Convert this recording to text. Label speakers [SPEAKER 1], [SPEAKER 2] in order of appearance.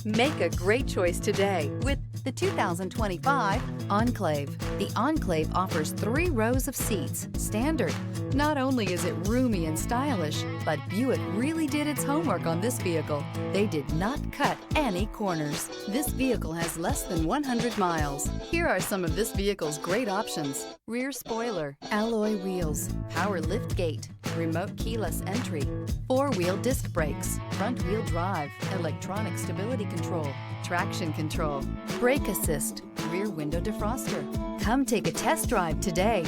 [SPEAKER 1] Make a great choice today with the 2025 Enclave. The Enclave offers 3 rows of seats, standard. Not only is it roomy and stylish, but Buick really did its homework on this vehicle. They did not cut any corners. This vehicle has less than 100 miles. Here are some of this vehicle's great options: rear spoiler, alloy wheels, power lift gate, remote keyless entry, 4-wheel disc brakes, front-wheel drive, electronic stability control, traction control, brake assist, rear window defroster. Come take a test drive today.